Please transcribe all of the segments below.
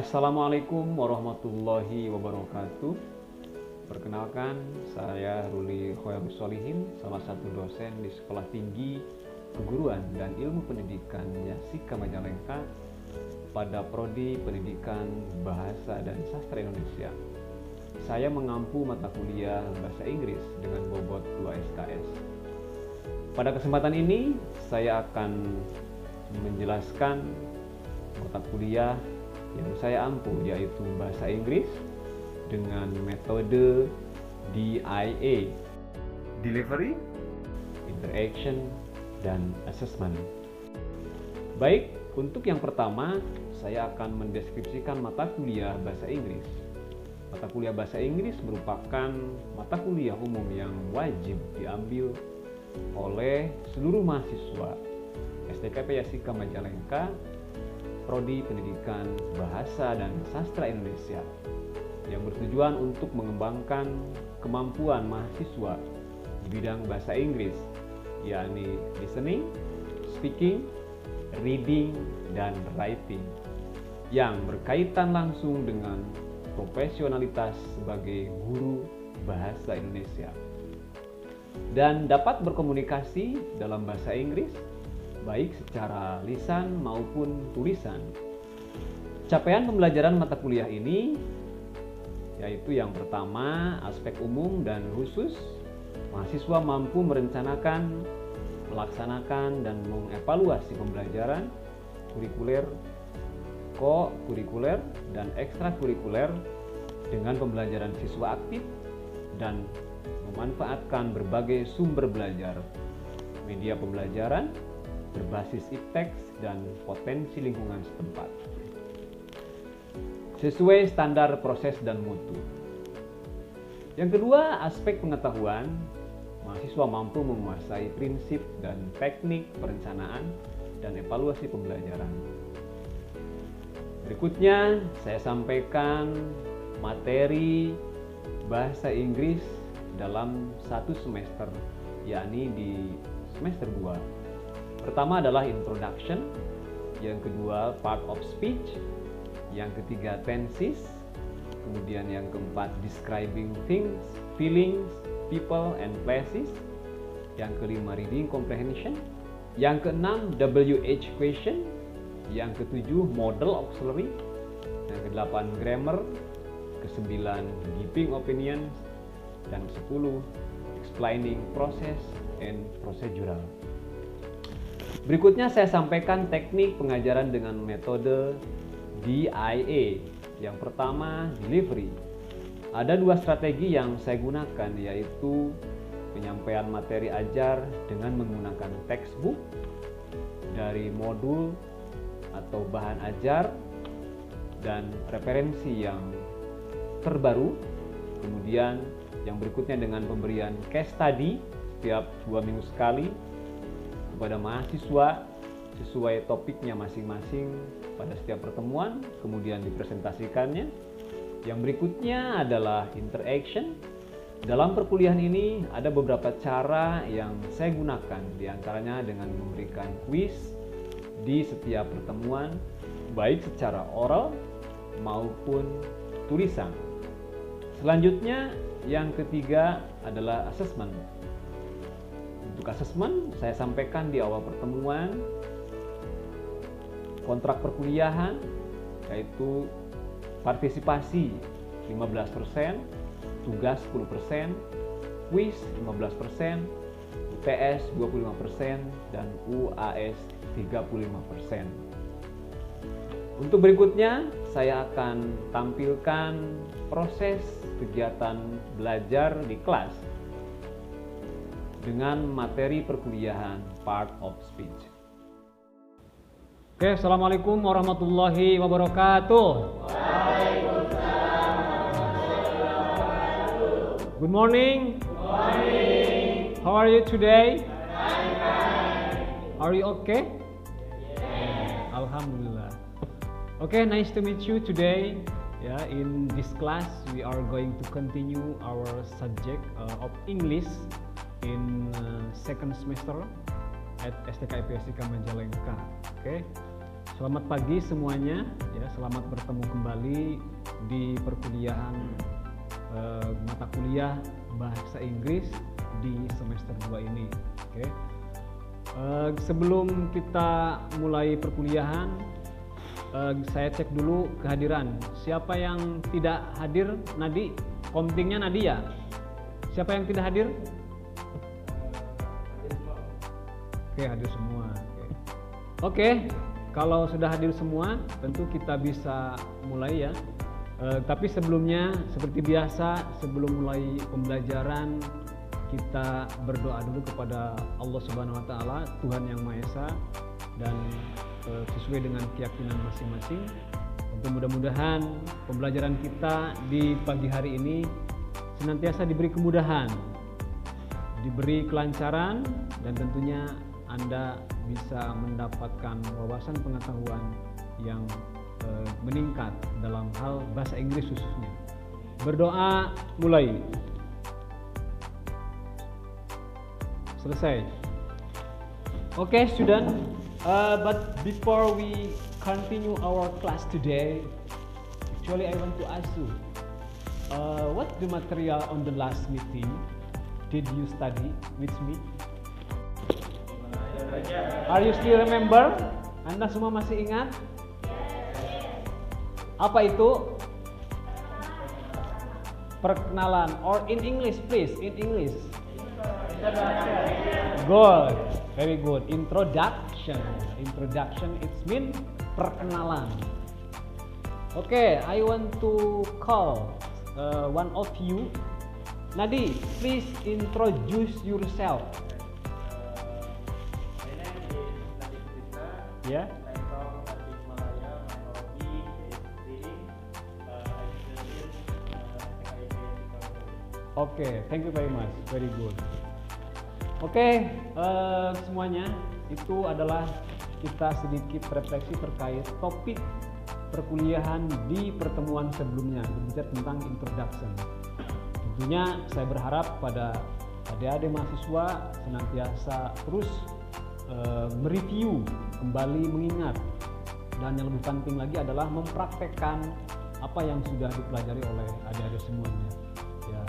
Assalamualaikum warahmatullahi wabarakatuh. Perkenalkan, saya Ruli Khoirus Solihin, salah satu dosen di Sekolah Tinggi Keguruan dan Ilmu Pendidikan Yasika Majalengka pada Prodi Pendidikan Bahasa dan Sastra Indonesia. Saya mengampu mata kuliah Bahasa Inggris dengan bobot 2 SKS. Pada kesempatan ini, saya akan menjelaskan mata kuliah yang saya ampu, yaitu Bahasa Inggris dengan metode DIA, Delivery, Interaction, dan Assessment. Baik, untuk yang pertama, saya akan mendeskripsikan mata kuliah Bahasa Inggris. Mata kuliah Bahasa Inggris merupakan mata kuliah umum yang wajib diambil oleh seluruh mahasiswa STKP Yasika Majalengka Prodi Pendidikan Bahasa dan Sastra Indonesia yang bertujuan untuk mengembangkan kemampuan mahasiswa di bidang bahasa Inggris, yakni listening, speaking, reading, dan writing yang berkaitan langsung dengan profesionalitas sebagai guru bahasa Indonesia dan dapat berkomunikasi dalam bahasa Inggris baik secara lisan maupun tulisan. Capaian pembelajaran mata kuliah ini yaitu yang pertama, aspek umum dan khusus. Mahasiswa mampu merencanakan, melaksanakan, dan mengevaluasi pembelajaran kurikuler, ko-kurikuler, dan ekstrakurikuler dengan pembelajaran siswa aktif dan memanfaatkan berbagai sumber belajar, media pembelajaran berbasis ipteks dan potensi lingkungan setempat sesuai standar proses dan mutu. Yang kedua, aspek pengetahuan. Mahasiswa mampu menguasai prinsip dan teknik perencanaan dan evaluasi pembelajaran. Berikutnya, saya sampaikan materi bahasa Inggris dalam satu semester, yakni di semester 2. Pertama adalah introduction, yang kedua part of speech, yang ketiga tenses, kemudian yang keempat describing things, feelings, people, and places, yang kelima reading comprehension, yang keenam WH question, yang ketujuh model auxiliary, yang kedelapan grammar, kesembilan giving opinions, dan ke-10 explaining process and procedural. Berikutnya saya sampaikan teknik pengajaran dengan metode DIA. Yang pertama, delivery. Ada dua strategi yang saya gunakan, yaitu penyampaian materi ajar dengan menggunakan textbook dari modul atau bahan ajar dan referensi yang terbaru. Kemudian yang berikutnya dengan pemberian case study setiap 2 minggu sekali kepada mahasiswa sesuai topiknya masing-masing pada setiap pertemuan, kemudian dipresentasikannya. Yang berikutnya adalah interaction. Dalam perkuliahan ini ada beberapa cara yang saya gunakan, diantaranya dengan memberikan quiz di setiap pertemuan, baik secara oral maupun tulisan. Selanjutnya, yang ketiga adalah assessment. Untuk assessment, saya sampaikan di awal pertemuan kontrak perkuliahan, yaitu partisipasi 15%, tugas 10%, kuis 15%, UTS 25%, dan UAS 35%. Untuk berikutnya, saya akan tampilkan proses kegiatan belajar di kelas dengan materi perkuliahan part of speech. Oke, Assalamualaikum warahmatullahi wabarakatuh. Waalaikumsalam warahmatullahi wabarakatuh. Good morning. Good morning. How are you today? I'm fine. Are you okay? Yes. Alhamdulillah. Okay, nice to meet you today. Yeah, in this class we are going to continue our subject of English in second semester at STKIP Yasika Majalengka. Okay, Selamat pagi semuanya, ya, selamat bertemu kembali di perkuliahan mata kuliah Bahasa Inggris di semester 2 ini. Oke. Sebelum kita mulai perkuliahan, saya cek dulu kehadiran. Siapa yang tidak hadir? Nadi, komtingnya Nadia. Siapa yang tidak hadir? Oke, hadir semua. Oke, kalau sudah hadir semua, tentu kita bisa mulai ya. Tapi sebelumnya, seperti biasa, sebelum mulai pembelajaran, kita berdoa dulu kepada Allah Subhanahu Wa Taala, Tuhan Yang Maha Esa, dan sesuai dengan keyakinan masing-masing. Untuk mudah-mudahan pembelajaran kita di pagi hari ini senantiasa diberi kemudahan, diberi kelancaran, dan tentunya Anda bisa mendapatkan wawasan pengetahuan yang meningkat dalam hal bahasa Inggris khususnya. Berdoa mulai. Selesai. Okay, student. But before we continue our class today, actually I want to ask you, what the material on the last meeting did you study with me? Are you still remember? Anda semua masih ingat? Apa itu? Perkenalan, or in English please, in English. Good, very good. Introduction. Introduction, it means perkenalan. Okay, I want to call one of you. Nadi, please introduce yourself. Yeah. I'm from Tasikmalaya. My hobby is reading. I study FIB. Okay, thank you very much. Very good. Oke, semuanya, itu adalah kita sedikit refleksi terkait topik perkuliahan di pertemuan sebelumnya, berbicara tentang introduction. Tentunya saya berharap pada adik-adik mahasiswa senantiasa terus mereview, kembali mengingat, dan yang lebih penting lagi adalah mempraktekkan apa yang sudah dipelajari oleh adik-adik semuanya. Ya,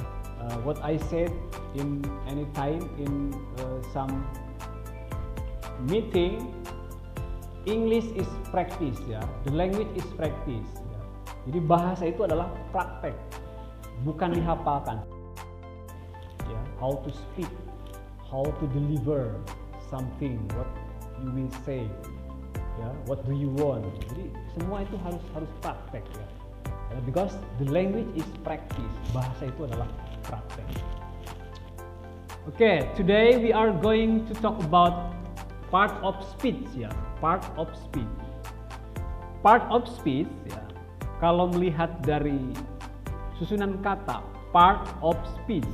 what I said in any time in some meeting, English is practice, ya. The language is practice. Ya. Jadi bahasa itu adalah praktek, bukan dihafalkan. Ya, how to speak, how to deliver something, what you will say, ya, what do you want. Jadi semua itu harus praktek, ya. Because the language is practice. Bahasa itu adalah praktek. Okay, today we are going to talk about part of speech, ya. Part of speech. Part of speech, ya. Kalau melihat dari susunan kata part of speech,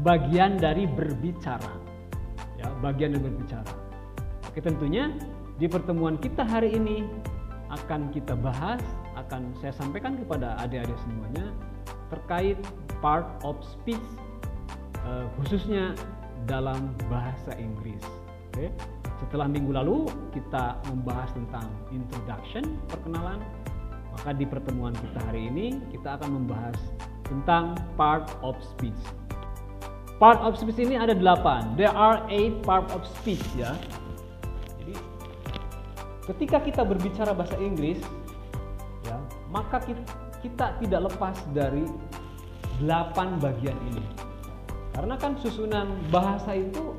bagian dari berbicara. Ya, bagian dari berbicara. Oke, tentunya di pertemuan kita hari ini akan kita bahas, akan saya sampaikan kepada adik-adik semuanya terkait part of speech, khususnya dalam bahasa Inggris. Oke. Setelah minggu lalu kita membahas tentang introduction, perkenalan, maka di pertemuan kita hari ini kita akan membahas tentang part of speech. Part of speech ini ada 8. There are 8 part of speech, ya. Jadi ketika kita berbicara bahasa Inggris, ya, maka kita tidak lepas dari 8 bagian ini. Karena kan susunan bahasa itu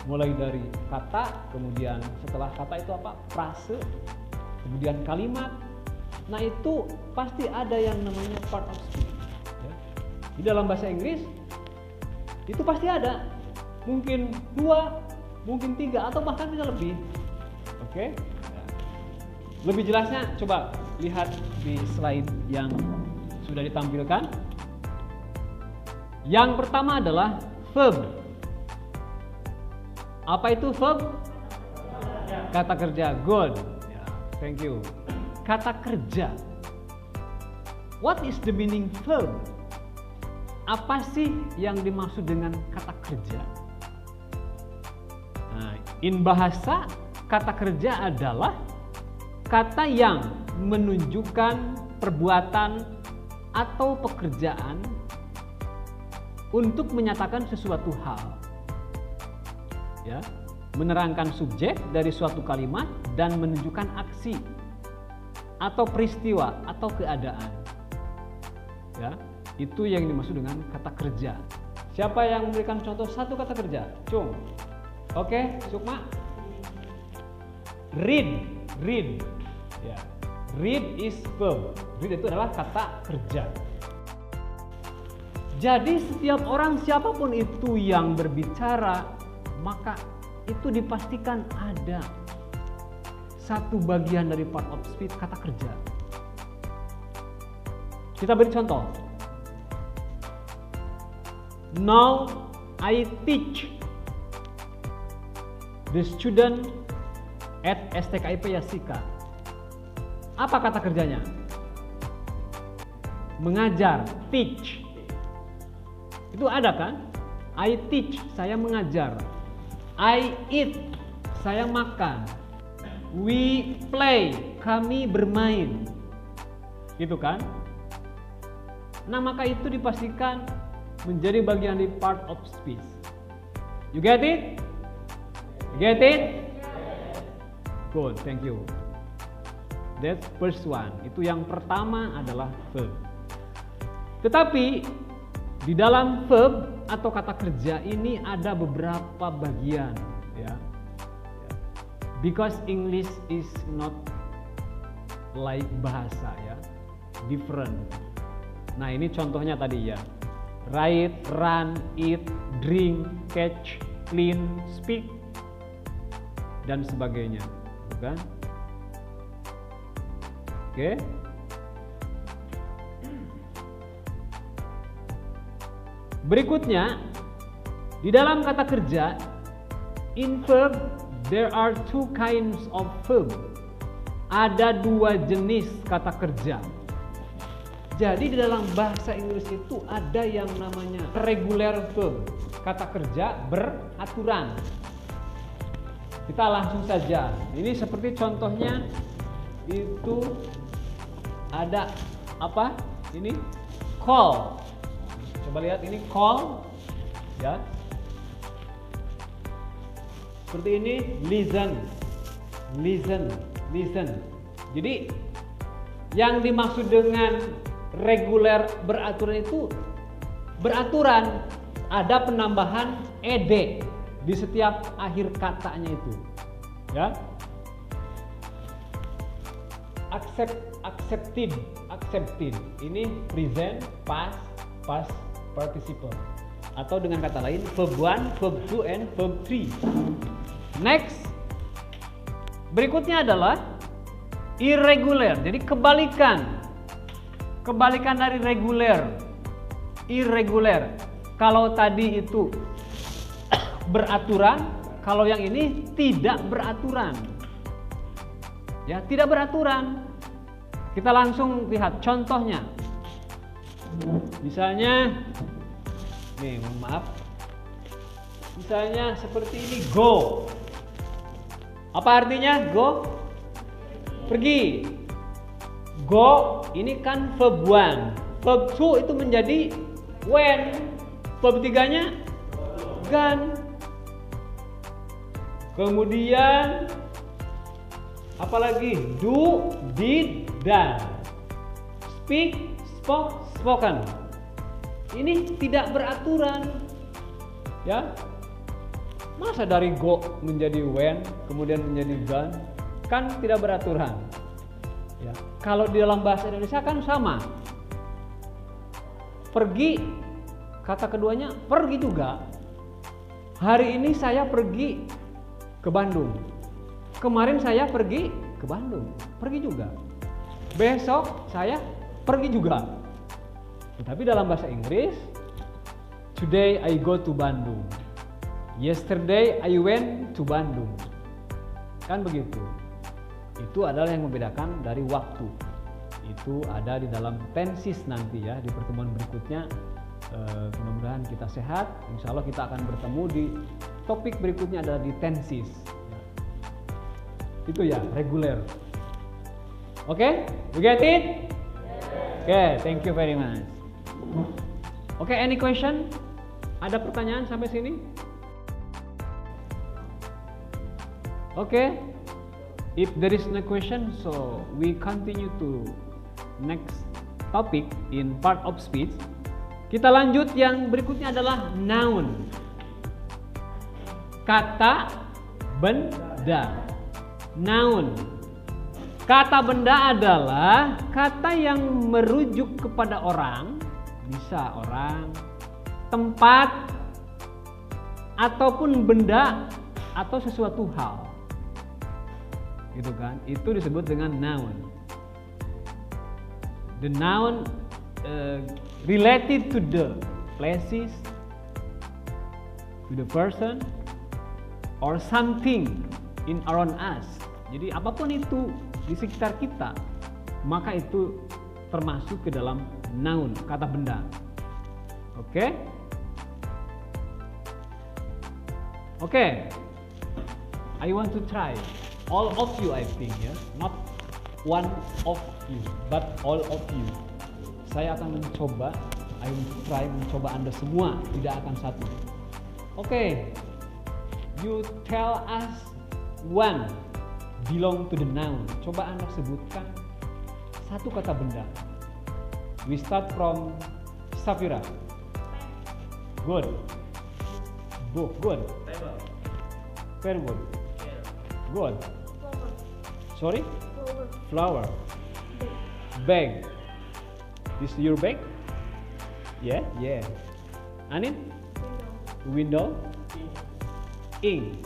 mulai dari kata, kemudian setelah kata itu apa? Frase, kemudian kalimat. Nah, itu pasti ada yang namanya part of speech, ya. Di dalam bahasa Inggris itu pasti ada, mungkin 2, mungkin 3, atau bahkan bisa lebih. Oke. Ya. Lebih jelasnya coba lihat di slide yang sudah ditampilkan. Yang pertama adalah verb. Apa itu verb? Kata kerja. Good. Ya, thank you. Kata kerja. What is the meaning verb? Apa sih yang dimaksud dengan kata kerja? Nah, in bahasa, kata kerja adalah kata yang menunjukkan perbuatan atau pekerjaan untuk menyatakan sesuatu hal. Ya, menerangkan subjek dari suatu kalimat dan menunjukkan aksi atau peristiwa atau keadaan. Ya, itu yang dimaksud dengan kata kerja. Siapa yang memberikan contoh satu kata kerja? Cung. Oke, Sukma. Read. Ya. Read is verb. Read itu adalah kata kerja. Jadi setiap orang siapapun itu yang berbicara, maka itu dipastikan ada satu bagian dari part of speech kata kerja. Kita beri contoh. Now I teach the student at STKIP Yasika. Apa kata kerjanya? Mengajar, teach. Itu ada kan? I teach, saya mengajar. I eat, saya makan. We play, kami bermain. Gitu kan? Nah, maka itu dipastikan menjadi bagian dari part of speech. You get it? You get it? Good, thank you. That's first one. Itu yang pertama adalah verb. Tetapi di dalam verb atau kata kerja ini ada beberapa bagian, ya. Because English is not like bahasa, ya, different. Nah, ini contohnya tadi ya. Write, run, eat, drink, catch, clean, speak, dan sebagainya, bukan? Oke. Berikutnya, di dalam kata kerja, in verb there are two kinds of verb. Ada dua jenis kata kerja. Jadi di dalam bahasa Inggris itu ada yang namanya regular verb, kata kerja beraturan. Kita langsung saja. Ini seperti contohnya itu ada apa? Ini call. Coba lihat ini call, ya. Seperti ini listen. Jadi yang dimaksud dengan reguler beraturan itu beraturan, ada penambahan ed di setiap akhir katanya itu, ya. Accepted. Ini present, past participle. Atau dengan kata lain verb 1, verb 2, and verb 3. Next. Berikutnya adalah irregular. Jadi kebalikan dari reguler. Irregular. Kalau tadi itu beraturan, kalau yang ini tidak beraturan. Ya, tidak beraturan. Kita langsung lihat contohnya. Misalnya, nih, mohon maaf. Misalnya seperti ini, go. Apa artinya go? Pergi. Go ini kan verb 1. Verb 2 itu menjadi when. Verb 3-nya gone. Kemudian apalagi do, did, done. Speak, spoke, spoken. Ini tidak beraturan, ya. Masa dari go menjadi when, kemudian menjadi gone, kan tidak beraturan, ya. Kalau di dalam bahasa Indonesia kan sama. Pergi, kata keduanya pergi juga. Hari ini saya pergi ke Bandung. Kemarin saya pergi ke Bandung, pergi juga. Besok saya pergi juga. Tetapi dalam bahasa Inggris, today I go to Bandung. Yesterday I went to Bandung. Kan begitu. Itu adalah yang membedakan dari waktu. Itu ada di dalam tenses nanti ya, di pertemuan berikutnya. Mudah-mudahan kita sehat. Insya Allah kita akan bertemu di topik berikutnya adalah di tenses. Itu ya, reguler. Okay? You get it? Okay, thank you very much. Okay, any question? Ada pertanyaan sampai sini? Okay. If there is no question, so we continue to next topic in part of speech. Kita lanjut, yang berikutnya adalah noun. Kata benda. Noun. Kata benda adalah kata yang merujuk kepada orang, bisa orang, tempat, ataupun benda atau sesuatu hal. Gitu kan? Itu disebut dengan noun. The noun related to the places, to the person, or something in around us. Jadi apapun itu di sekitar kita, maka itu termasuk ke dalam noun, kata benda. Oke? Oke. I want to try. All of you, I think, ya, not one of you, but all of you. Saya akan mencoba, I will try mencoba Anda semua, tidak akan satu. Oke. You tell us one belong to the noun. Coba Anda sebutkan satu kata benda. We start from Safira. Good. Book. Good. Very good. Good. Sorry? Flower. Bag. This your bag? Yeah? Yeah. Anin? Window? Ink.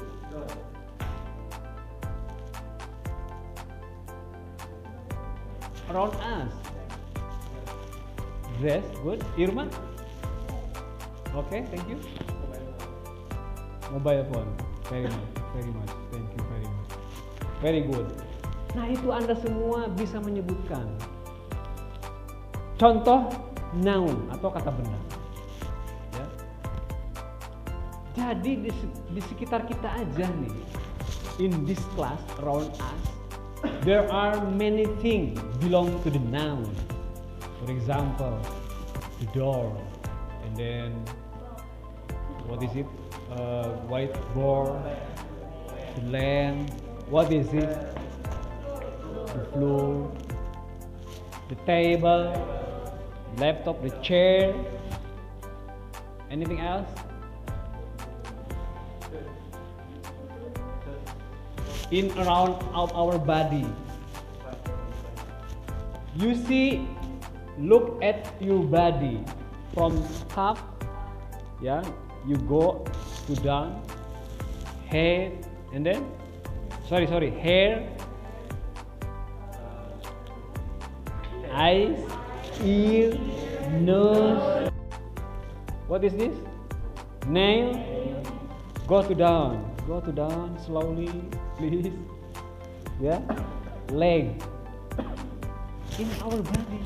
Around us. Dress. Good. Irma? Okay, thank you. Mobile phone. Very much. Very much. Thank you very much. Very good. Nah, itu Anda semua bisa menyebutkan contoh noun atau kata benda. Ya. Jadi di sekitar kita aja nih, in this class around us, there are many things belong to the noun. For example, the door, and then what is it? Whiteboard, the lamp. What is it? The floor, the table, laptop, the chair. Anything else? In around of our body. You see, look at your body from top, yeah, you go to down, head, and then hair, eyes, ear, nose. What is this? Nail. Go to down slowly, please. Yeah. Leg. In our body.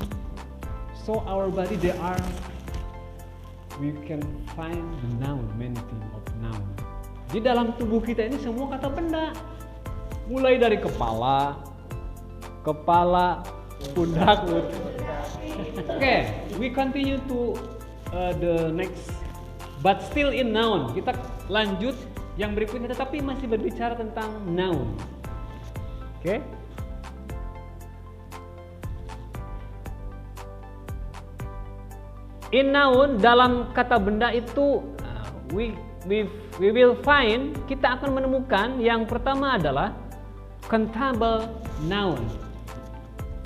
So our body, we can find the noun, many things of noun. Di dalam tubuh kita ini semua kata benda. Mulai dari kepala, pundak. Okay, we continue to the next, but still in noun. Kita lanjut yang berikutnya, tetapi masih berbicara tentang noun. Okay. In noun, dalam kata benda itu we will find, kita akan menemukan yang pertama adalah countable noun.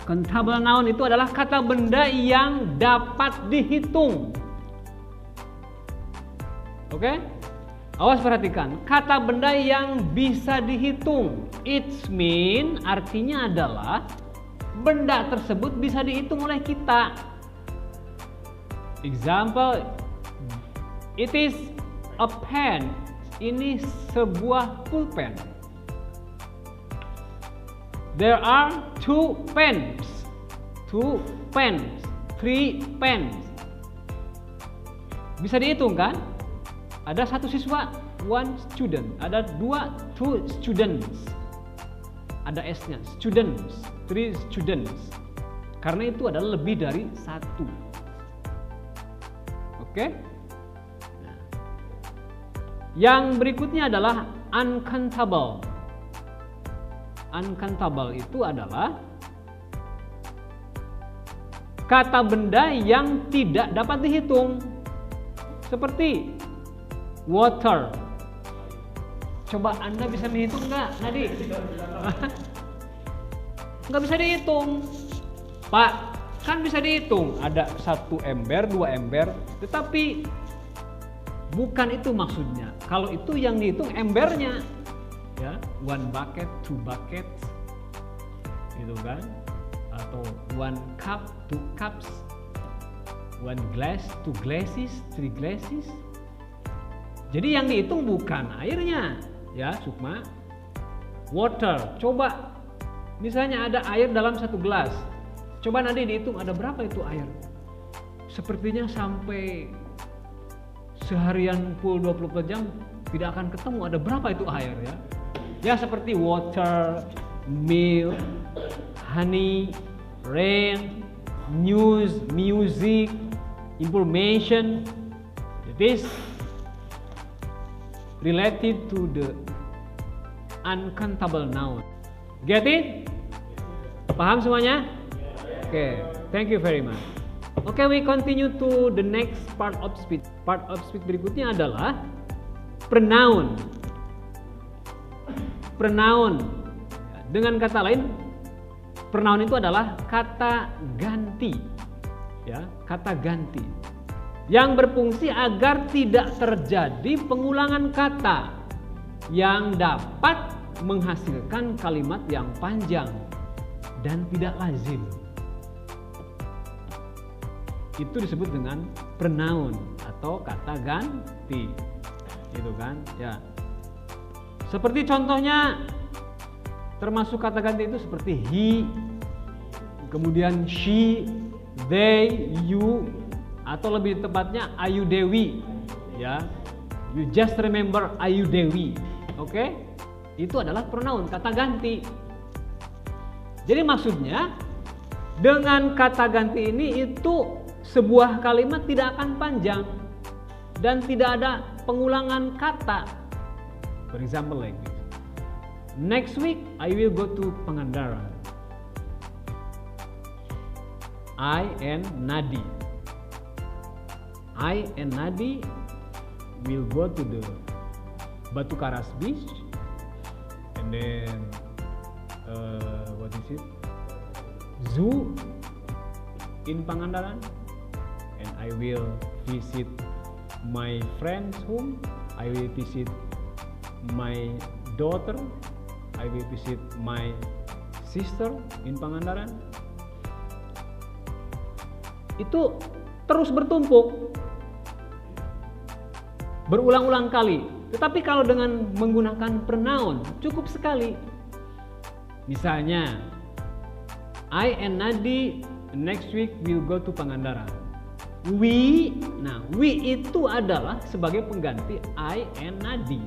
Countable noun itu adalah kata benda yang dapat dihitung. Oke? Awas perhatikan, kata benda yang bisa dihitung. It mean artinya adalah benda tersebut bisa dihitung oleh kita. Example, it is a pen. Ini sebuah pulpen. There are 2 pens, 3 pens. Bisa dihitung kan? Ada 1 siswa, 1 student. Ada 2 students. ada S-nya, students, 3 students. Karena itu adalah lebih dari 1. Oke? Yang berikutnya adalah uncountable. Uncountable itu adalah kata benda yang tidak dapat dihitung. Seperti water. Coba Anda bisa menghitung nggak, Nadi? Nggak bisa dihitung. Pak, kan bisa dihitung. Ada 1 ember, 2 ember. Tetapi bukan itu maksudnya. Kalau itu yang dihitung embernya. Ya, 1 bucket, 2 buckets. Gitu kan? Atau 1 cup, 2 cups. 1 glass, 2 glasses, 3 glasses. Jadi yang dihitung bukan airnya, ya, cuma water. Coba misalnya ada air dalam 1 gelas. Coba nanti dihitung ada berapa itu air. Sepertinya sampai seharian full 24 jam tidak akan ketemu ada berapa itu air, ya. Ya, seperti water, milk, honey, rain, news, music, information. It is related to the uncountable noun. Get it? Paham semuanya? Okay, thank you very much. Okay, we continue to the next part of speech. Part of speech berikutnya adalah pronoun. Pronoun. Dengan kata lain, pronoun itu adalah kata ganti. Ya, kata ganti. Yang berfungsi agar tidak terjadi pengulangan kata yang dapat menghasilkan kalimat yang panjang dan tidak lazim. Itu disebut dengan pronoun atau kata ganti. Gitu kan? Ya. Seperti contohnya termasuk kata ganti itu seperti he, kemudian she, they, you, atau lebih tepatnya Ayu Dewi, ya. You just remember Ayu Dewi. Oke? Itu adalah pronoun, kata ganti. Jadi maksudnya dengan kata ganti ini itu sebuah kalimat tidak akan panjang dan tidak ada pengulangan kata. For example like this. Next week I will go to Pangandaran. I and Nadi. I and Nadi will go to the Batu Karas beach and then what is it? Zoo in Pangandaran, and I will visit my friend's home. I will visit my daughter. I will visit my sister in Pangandaran. Itu terus bertumpuk, berulang-ulang kali. Tetapi kalau dengan menggunakan pronoun cukup sekali. Misalnya, I and Nadi next week will go to Pangandaran. We, nah we itu adalah sebagai pengganti I and Nadi,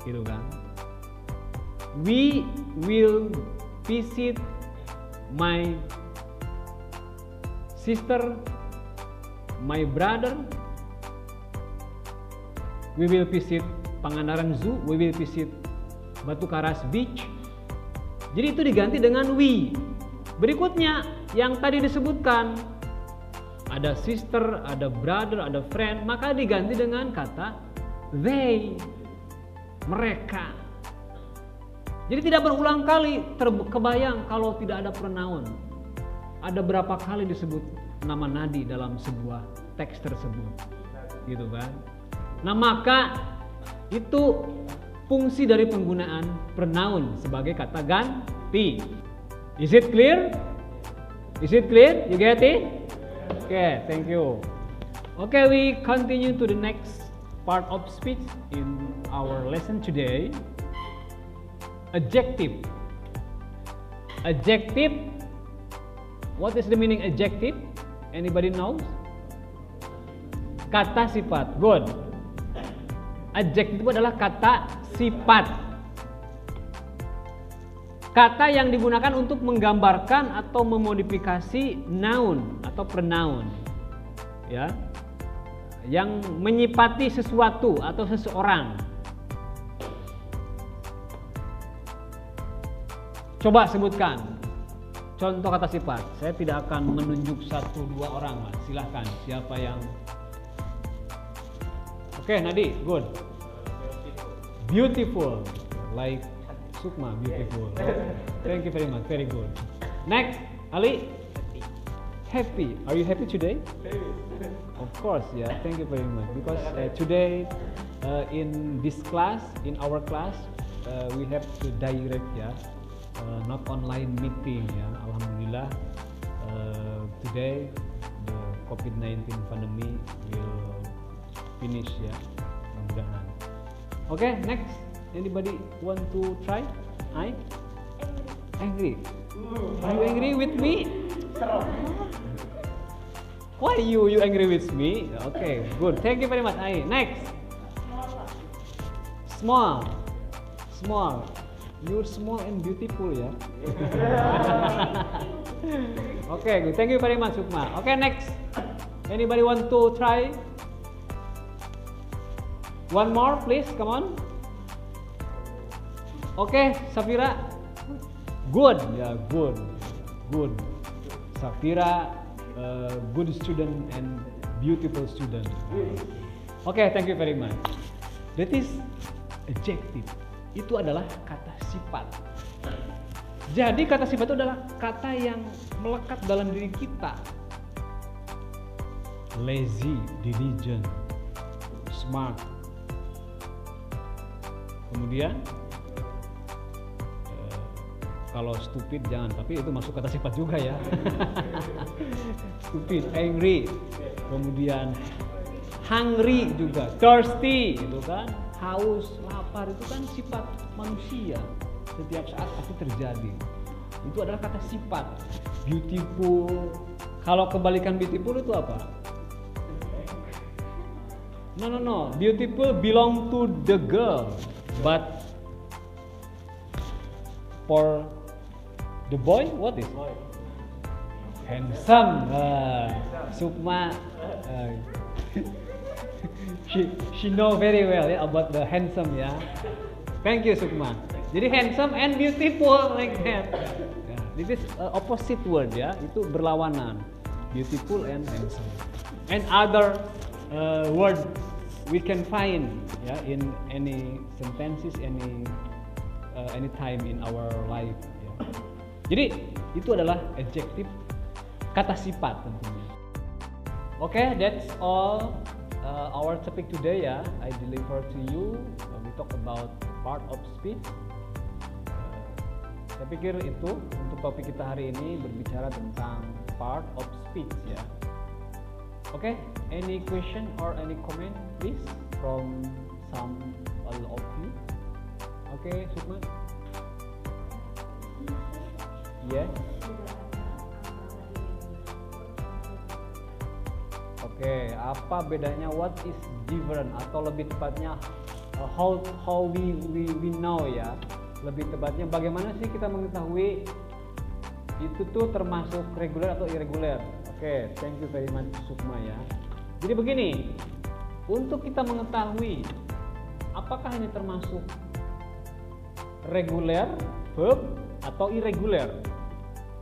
gitu kan? We will visit my sister, my brother. We will visit Pangandaran Zoo. We will visit Batu Karas Beach. Jadi itu diganti dengan we. Berikutnya yang tadi disebutkan ada sister, ada brother, ada friend, maka diganti dengan kata they, mereka. Jadi tidak berulang kali. Kebayang kalau tidak ada pronoun. Ada berapa kali disebut nama Nadi dalam sebuah teks tersebut, gitu kan? Nah, maka itu fungsi dari penggunaan pronoun sebagai kata ganti. Is it clear? Is it clear? You get it? Okay, thank you. Okay, we continue to the next part of speech in our lesson today. Adjective. Adjective. What is the meaning adjective? Anybody knows? Kata sifat. Good. Adjective itu adalah kata sifat. kata yang digunakan untuk menggambarkan atau memodifikasi noun atau pronoun, ya, yang menyifati sesuatu atau seseorang. Coba sebutkan contoh kata sifat. Saya tidak akan menunjuk 1-2 orang, Mas. Silahkan, siapa yang... Oke, Nadi, good. Beautiful, like Sukma, beautiful. Thank you very much, very good. Next, Ali. Happy. Are you happy today? Of course, yeah. Thank you very much. Because today in this class, in our class, we have to direct, yeah, not online meeting, ya. Alhamdulillah, today the COVID-19 pandemic will finish, ya. Mudah-mudahan. Okay, next. Anybody want to try? Angry. Are you angry with me? Why you angry with me? Okay, good. Thank you very much. Next. Small. You're small and beautiful, ya. Okay, good. Thank you very much, Sukma. Okay, next. Anybody want to try? One more, please. Come on. Okay, Safira. Good. Yeah, good. Safira, good student and beautiful student. Okay, thank you very much. That is adjective. Itu adalah kata sifat. Jadi kata sifat itu adalah kata yang melekat dalam diri kita. Lazy, diligent, smart. Kemudian kalau stupid jangan, tapi itu masuk kata sifat juga, ya. Stupid, angry, kemudian hungry juga, thirsty, itu kan, haus, lapar, itu kan sifat manusia. Setiap saat pasti terjadi. Itu adalah kata sifat. Beautiful. Kalau kebalikan beautiful itu apa? No. Beautiful belong to the girl, but for the boy, what is? Handsome. Sukma, she know very well, ya, about the handsome, ya. Thank you, Sukma. Jadi handsome and beautiful, like that. This is opposite word, ya. Itu berlawanan. Beautiful and handsome. And other word we can find, ya, in any sentences, any time in our life, ya. Jadi itu adalah adjective, kata sifat tentunya. Okay, that's all our topic today, ya. I deliver to you. We talk about part of speech. Saya pikir itu untuk topik kita hari ini, berbicara tentang part of speech, ya. Okay, any question or any comment please from some all of you? Okay, Sukma. Yeah. Okay, apa bedanya? What is different? Atau lebih tepatnya how we know, ya. Lebih tepatnya bagaimana sih kita mengetahui itu tuh termasuk reguler atau irregular? Oke, thank you very much, Sukma, ya. Jadi begini, untuk kita mengetahui apakah ini termasuk reguler verb atau irregular,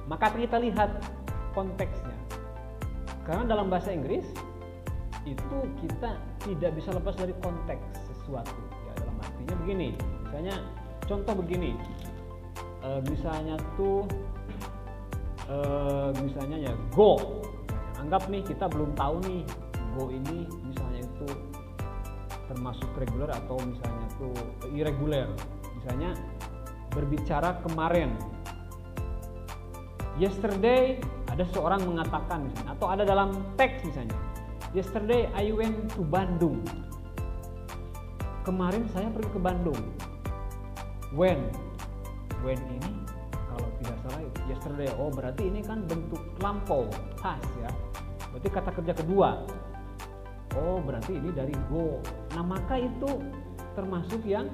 maka kita lihat konteksnya. Karena dalam bahasa Inggris itu kita tidak bisa lepas dari konteks sesuatu, ya. Dalam artinya begini, misalnya contoh begini, misalnya tuh misalnya, ya, go. Anggap nih kita belum tahu nih go ini misalnya itu termasuk reguler atau misalnya tuh irregular. Misalnya berbicara kemarin, yesterday, ada seorang mengatakan misalnya, atau ada dalam teks misalnya, yesterday I went to Bandung. Kemarin saya pergi ke Bandung. When ini kalau tidak salah yesterday. Oh, berarti ini kan bentuk lampau, past, ya. Berarti kata kerja kedua. Oh, berarti ini dari go. Nah, maka itu termasuk yang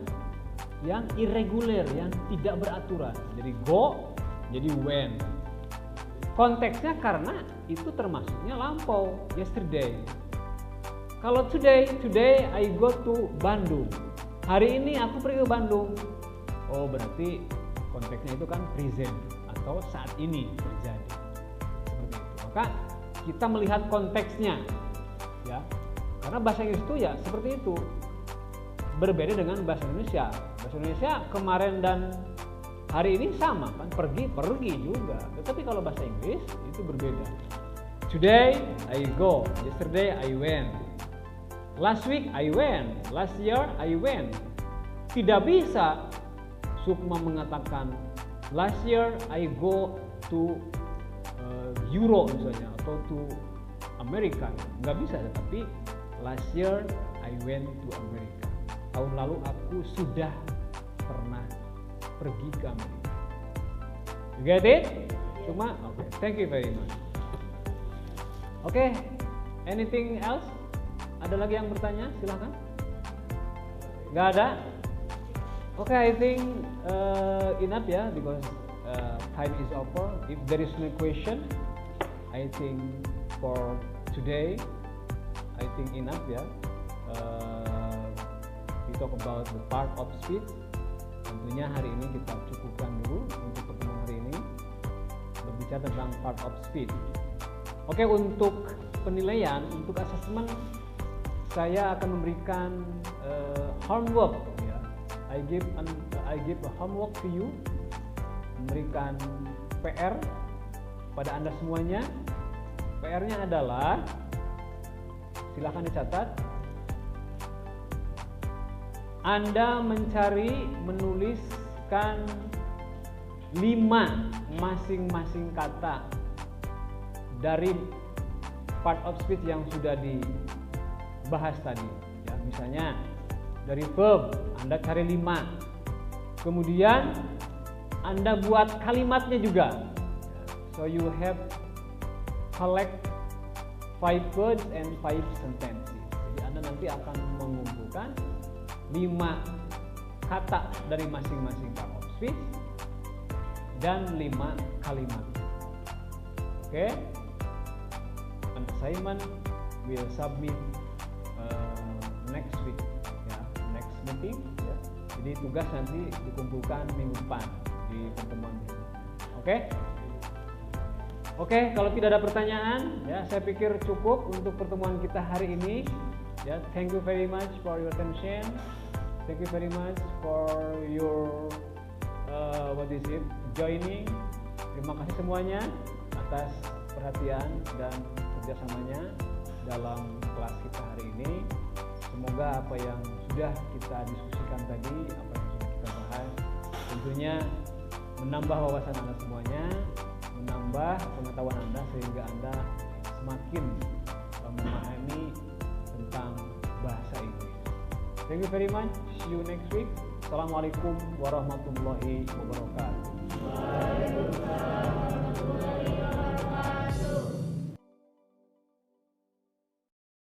yang irregular, yang tidak beraturan. Jadi go, jadi when. Konteksnya karena itu termasuknya lampau, yesterday. Kalau today I go to Bandung. Hari ini aku pergi ke Bandung. Oh, berarti konteksnya itu kan present atau saat ini terjadi. Seperti itu. Maka kita melihat konteksnya, ya. Karena bahasa Inggris itu ya seperti itu. Berbeda dengan bahasa Indonesia. Bahasa Indonesia kemarin dan hari ini sama kan, pergi juga. Tetapi kalau bahasa Inggris itu berbeda. Today I go, yesterday I went. Last week I went, last year I went. Tidak bisa Sukma mengatakan last year I go to Euro misalnya atau to Amerika. Nggak bisa, tetapi last year I went to America. Tahun lalu aku sudah pernah pergi ke Amerika. You get it? Sukma? Okay, thank you very much. Okay, anything else? Ada lagi yang bertanya? Silakan. Gak ada? Okay, I think enough ya, because time is over. If there is no question, I think for today, I think enough ya. We talk about the part of speech. Tentunya hari ini kita cukupkan dulu untuk pertemuan hari ini, berbicara tentang part of speech. Oke, untuk penilaian, untuk asesmen, saya akan memberikan homework ya. I give a homework to you, memberikan PR pada Anda semuanya. PR-nya adalah, silakan dicatat. Anda menuliskan 5 masing-masing kata dari part of speech yang sudah dibahas tadi. Ya, misalnya dari verb, Anda cari 5. Kemudian Anda buat kalimatnya juga. So you have collect 5 words and 5 sentences. Jadi Anda nanti akan mengumpulkan 5 kata dari masing-masing part of speech dan 5 kalimat. Oke? An assignment will submit next week ya, next meeting ya. Jadi tugas nanti dikumpulkan minggu depan di pertemuan ini. Oke? Oke, kalau tidak ada pertanyaan ya, saya pikir cukup untuk pertemuan kita hari ini. Ya, thank you very much for your attention. Thank you very much for your joining. Terima kasih semuanya atas perhatian dan kerjasamanya dalam kelas kita hari ini. Semoga apa yang sudah kita diskusikan tadi, apa yang sudah kita bahas, tentunya menambah wawasan Anda semuanya, menambah pengetahuan Anda sehingga Anda semakin memahami tentang bahasa Inggris. Thank you very much. See you next week. Assalamualaikum warahmatullahi wabarakatuh.